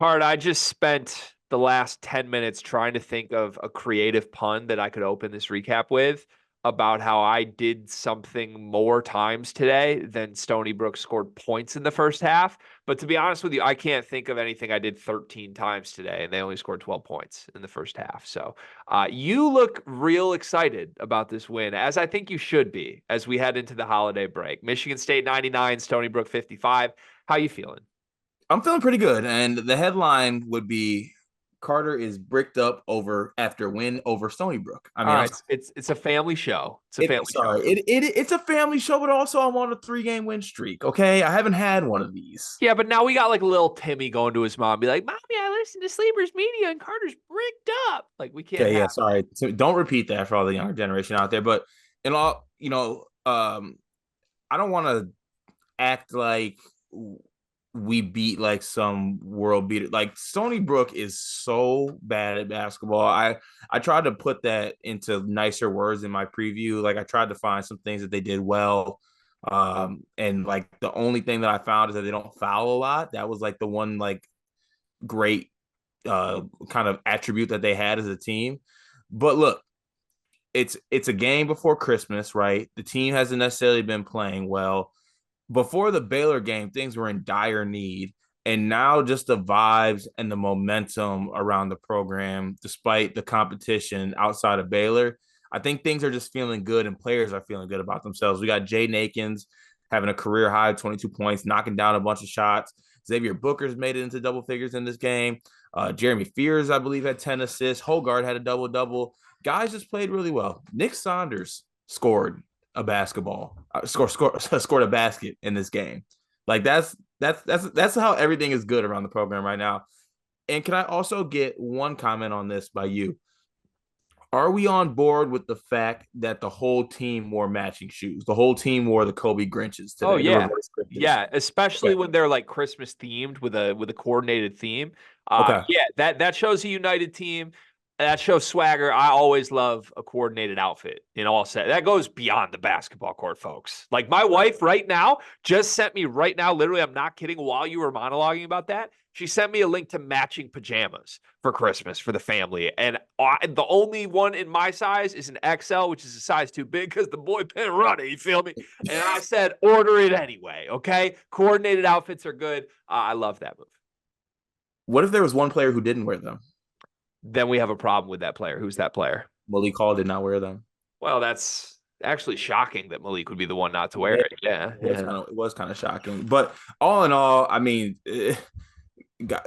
Hard. I just spent the last 10 minutes trying to think of a creative pun that I could open this recap with about how I did something more times today than Stony Brook scored points in the first half. But to be honest with you, I can't think of anything I did 13 times today, and they only scored 12 points in the first half. So you look real excited about this win, as I think you should be as we head into the holiday break. Michigan State 99, Stony Brook 55. How you feeling? I'm feeling pretty good, and the headline would be Carter is bricked up over after win over Stony Brook. I All mean, right, it's a family show. It's a family show. it's a family show, but also I'm on a 3 game win streak. Okay, I haven't had one of these. Yeah, but now we got like little Timmy going to his mom, be like, "Mommy, I listened to Sleepers Media and Carter's bricked up." Like we can't Okay, have. yeah, sorry. So don't repeat that for all the younger generation out there. But in all, I don't want to act like we beat like some world beater. Like Stony Brook is so bad at basketball. I tried to put that into nicer words in my preview. Like I tried to find some things that they did well. And like the only thing that I found is that they don't foul a lot. That was like the one like great kind of attribute that they had as a team. But look, it's a game before Christmas, right? The team hasn't necessarily been playing well before the Baylor game, things were in dire need. And now just the vibes and the momentum around the program, despite the competition outside of Baylor, I think things are just feeling good and players are feeling good about themselves. We got Jay Nakins having a career high 22 points, knocking down a bunch of shots. Xavier Booker's made it into double figures in this game. Jeremy Fears, I believe, had 10 assists. Hogard had a double-double. Guys just played really well. Nick Saunders scored a basketball, scored a basket in this game. Like that's how everything is good around the program right now. And can I also get one comment on this by you? Are we on board with the fact that the whole team wore matching shoes? The whole team wore the Kobe Grinches Oh today, the yeah, reverse Grinches. yeah. Especially Okay. when they're like Christmas themed with a coordinated theme. Okay. Yeah, that shows a united team. That shows swagger. I always love a coordinated outfit in all set. That goes beyond the basketball court, folks. Like my wife right now just sent me right now, literally, I'm not kidding, while you were monologuing about that, she sent me a link to matching pajamas for Christmas for the family. And the only one in my size is an XL, which is a size too big because the boy can't run it. You feel me? And I said, order it anyway. Okay. Coordinated outfits are good. I love that move. What if there was one player who didn't wear them? Then we have a problem with that player. Who's that player? Malik Hall did not wear them. Well, that's actually shocking that Malik would be the one not to wear Yeah, it. Yeah. Yeah. it was kind of shocking. But all in all, I mean,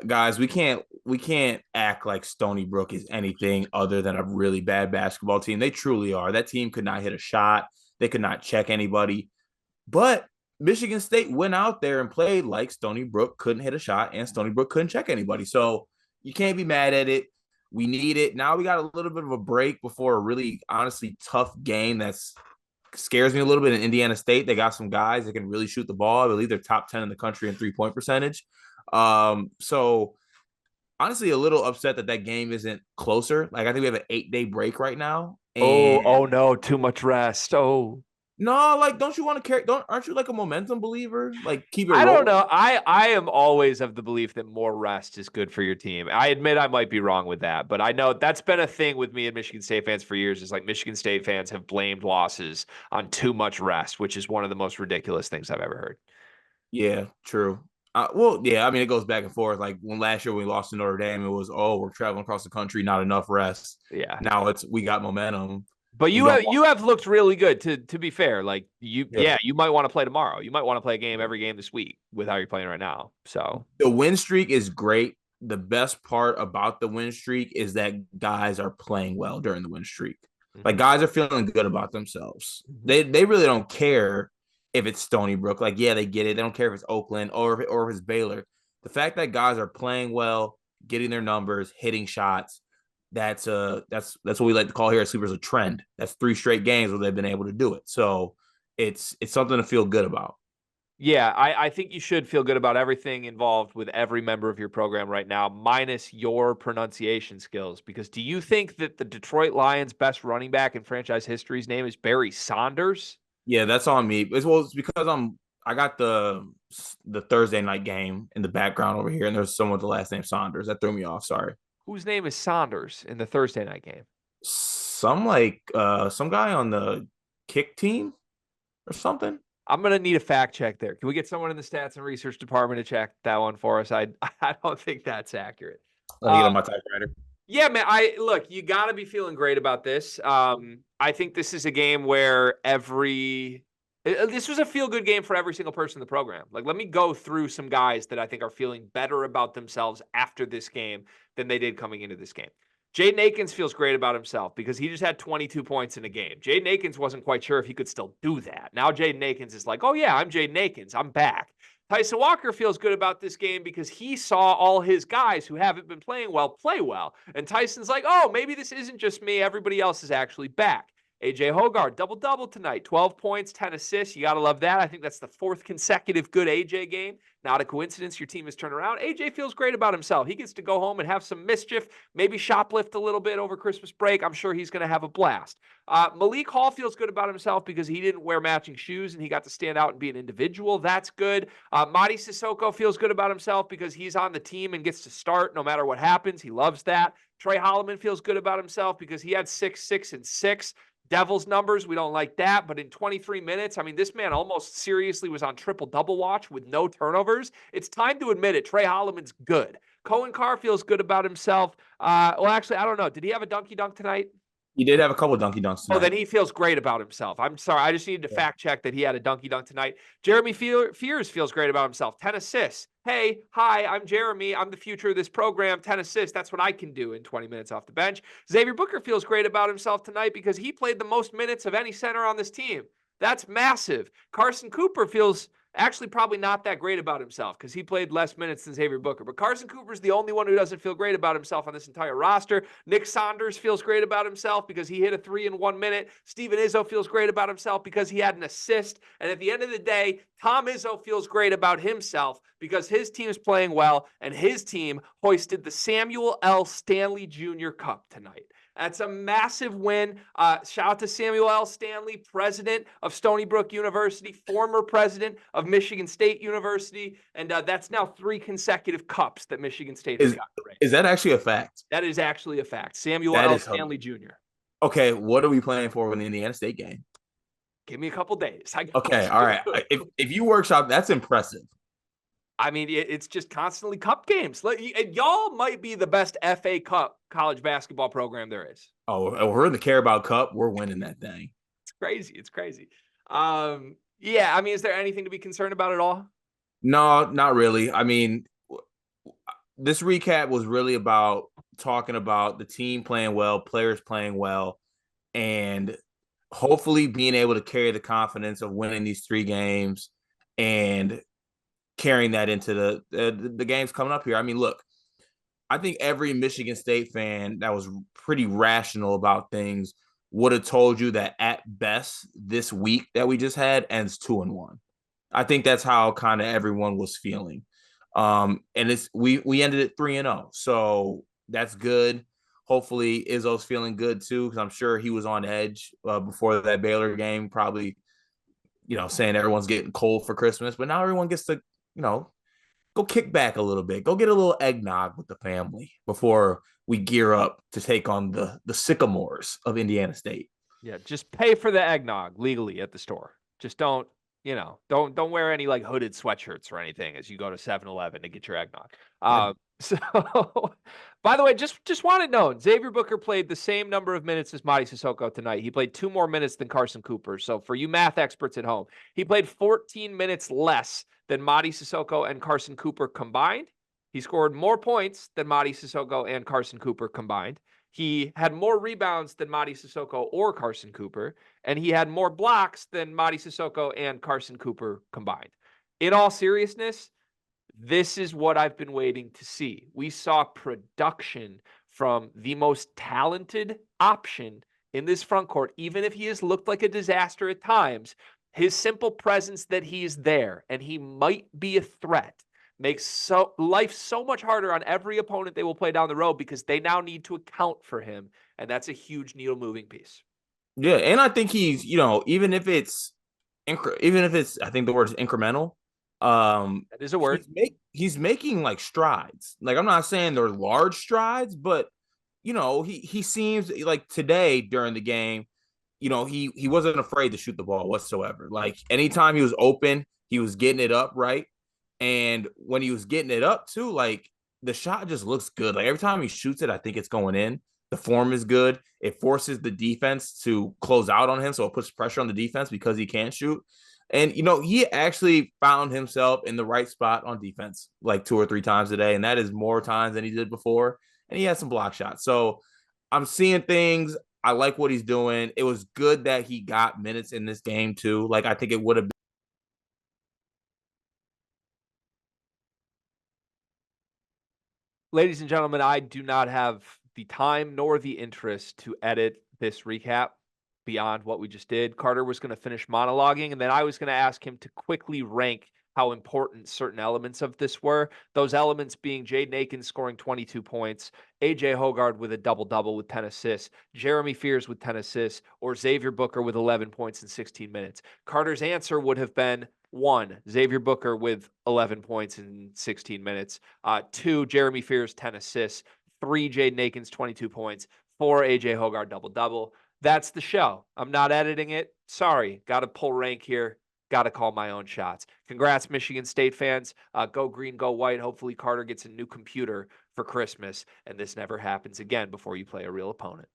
guys, we can't act like Stony Brook is anything other than a really bad basketball team. They truly are. That team could not hit a shot. They could not check anybody. But Michigan State went out there and played like Stony Brook couldn't hit a shot and Stony Brook couldn't check anybody. So you can't be mad at it. We need it. Now we got a little bit of a break before a really honestly tough game that's scares me a little bit in Indiana State. They got some guys that can really shoot the ball. I believe they're top 10 in the country in 3-point percentage. So honestly, a little upset that that game isn't closer. Like I think we have an 8-day break right now. Oh And no, too much rest. Oh, no, like, don't you want to carry? Don't aren't you like a momentum believer? Like, keep it I don't rolling. know. I am always of the belief that more rest is good for your team. I admit I might be wrong with that, but I know that's been a thing with me and Michigan State fans for years. Is like Michigan State fans have blamed losses on too much rest, which is one of the most ridiculous things I've ever heard. Yeah, true. Well, yeah, I mean, it goes back and forth. Like when last year we lost to Notre Dame, it was, oh, we're traveling across the country, not enough rest. Yeah. Now it's we got momentum. But We you don't. have looked really good to be fair. Like you Yeah. yeah, you might want to play tomorrow. You might want to play a game every game this week with how you're playing right now. So The win streak is great. The best part about the win streak is that guys are playing well during the win streak. Like mhm, guys are feeling good about themselves. mhm. They really don't care if it's Stony Brook. Like, yeah, they get it. They don't care if it's Oakland or if it's Baylor. The fact that guys are playing well, getting their numbers, hitting shots, that's what we like to call here at Sleepers a trend. That's 3 straight games where they've been able to do it. So it's something to feel good about. Yeah, I think you should feel good about everything involved with every member of your program right now, minus your pronunciation skills. Because do you think that the Detroit Lions' best running back in franchise history's name is Barry Saunders? Yeah, that's on me. It's because I got the Thursday night game in the background over here, and there's someone with the last name Saunders. That threw me off. Sorry. Whose name is Saunders in the Thursday night game? Some guy on the kick team or something. I'm gonna need a fact check there. Can we get someone in the stats and research department to check that one for us? I don't think that's accurate. Let me get on my typewriter. Yeah, man. Look, you got to be feeling great about this. I think this is a game where this was a feel good game for every single person in the program. Like, let me go through some guys that I think are feeling better about themselves after this game than they did coming into this game. Jaden Akins feels great about himself because he just had 22 points in a game. Jaden Akins wasn't quite sure if he could still do that. Now Jaden Akins is like, oh yeah, I'm Jaden Akins. I'm back. Tyson Walker feels good about this game because he saw all his guys who haven't been playing well play well. And Tyson's like, oh, maybe this isn't just me. Everybody else is actually back. AJ Hogarth, double-double tonight. 12 points, 10 assists. You got to love that. I think that's the fourth consecutive good AJ game. Not a coincidence your team has turned around. AJ feels great about himself. He gets to go home and have some mischief, maybe shoplift a little bit over Christmas break. I'm sure he's going to have a blast. Malik Hall feels good about himself because he didn't wear matching shoes and he got to stand out and be an individual. That's good. Mady Sissoko feels good about himself because he's on the team and gets to start no matter what happens. He loves that. Trey Holloman feels good about himself because he had 6, 6, and 6. Devils numbers, we don't like that. But in 23 minutes, I mean, this man almost seriously was on triple-double watch with no turnovers. It's time to admit it. Trey Holloman's good. Cohen Carr feels good about himself. Well, actually, I don't know. Did he have a dunky dunk tonight? He did have a couple of dunky dunks tonight. Oh, then he feels great about himself. I'm sorry. I just needed to fact check that he had a dunky dunk tonight. Jeremy Fears feels great about himself. 10 assists. Hey, hi, I'm Jeremy. I'm the future of this program. 10 assists. That's what I can do in 20 minutes off the bench. Xavier Booker feels great about himself tonight because he played the most minutes of any center on this team. That's massive. Carson Cooper feels actually probably not that great about himself because he played less minutes than Xavier Booker. But Carson Cooper's the only one who doesn't feel great about himself on this entire roster. Nick Saunders feels great about himself because he hit a 3 in 1 minute. Steven Izzo feels great about himself because he had an assist. And at the end of the day, Tom Izzo feels great about himself because his team's playing well and his team hoisted the Samuel L. Stanley Jr. Cup tonight. That's a massive win. Shout out to Samuel L. Stanley, president of Stony Brook University, former president of Michigan State University. And that's now 3 consecutive cups that Michigan State has gotten. Is that actually a fact? That is actually a fact. Samuel L. Stanley Jr. Okay, what are we playing for in the Indiana State game? Give me a couple days. Okay, all right. If you workshop, that's impressive. I mean, it's just constantly cup games. Y'all might be the best FA Cup college basketball program there is. Oh, we're in the Carabao Cup. We're winning that thing. It's crazy. It's crazy. Yeah, I mean, is there anything to be concerned about at all? No, not really. I mean, this recap was really about talking about the team playing well, players playing well, and hopefully being able to carry the confidence of winning these 3 games and carrying that into the games coming up here. I mean, look, I think every Michigan State fan that was pretty rational about things would have told you that at best this week that we just had ends 2-1. I think that's how kind of everyone was feeling. And we ended it 3-0. So that's good. Hopefully Izzo's feeling good too, because I'm sure he was on edge before that Baylor game, probably, saying everyone's getting cold for Christmas, but now everyone gets to, go kick back a little bit, go get a little eggnog with the family before we gear up to take on the Sycamores of Indiana State. Yeah, just pay for the eggnog legally at the store. Just don't wear any like hooded sweatshirts or anything as you go to 7-Eleven to get your eggnog. So, by the way, just want to know, Xavier Booker played the same number of minutes as Mady Sissoko tonight. He played 2 more minutes than Carson Cooper. So for you math experts at home, he played 14 minutes less than Mady Sissoko and Carson Cooper combined. He scored more points than Mady Sissoko and Carson Cooper combined. He had more rebounds than Mady Sissoko or Carson Cooper, and he had more blocks than Mady Sissoko and Carson Cooper combined. In all seriousness, this is what I've been waiting to see. We saw production from the most talented option in this front court, even if he has looked like a disaster at times. His simple presence that he's there and he might be a threat makes life so much harder on every opponent they will play down the road because they now need to account for him, and that's a huge needle moving piece. Yeah, and I think he's, even if it's even if it's, I think the word is incremental. That is a word. He's making like strides. Like I'm not saying they're large strides, but he seems like today during the game, he wasn't afraid to shoot the ball whatsoever. Like anytime he was open, he was getting it up right. And when he was getting it up too, like the shot just looks good. Like every time he shoots it, I think it's going in. The form is good. It forces the defense to close out on him, so it puts pressure on the defense because he can't shoot. And he actually found himself in the right spot on defense like 2 or 3 times a day, and that is more times than he did before. And he had some block shots. So I'm seeing things. I like what he's doing. It was good that he got minutes in this game too. Like I think it would have. Ladies and gentlemen, I do not have the time nor the interest to edit this recap beyond what we just did. Carter was going to finish monologuing, and then I was going to ask him to quickly rank how important certain elements of this were. Those elements being Jaden Akins scoring 22 points, AJ Hoggard with a double-double with 10 assists, Jeremy Fears with 10 assists, or Xavier Booker with 11 points in 16 minutes. Carter's answer would have been 1, Xavier Booker with 11 points in 16 minutes. 2, Jeremy Fears, 10 assists. 3, Jaden Akins, 22 points. 4, AJ Hoggard, double-double. That's the show. I'm not editing it. Sorry. Got to pull rank here. Got to call my own shots. Congrats, Michigan State fans. Go green, go white. Hopefully Carter gets a new computer for Christmas, and this never happens again before you play a real opponent.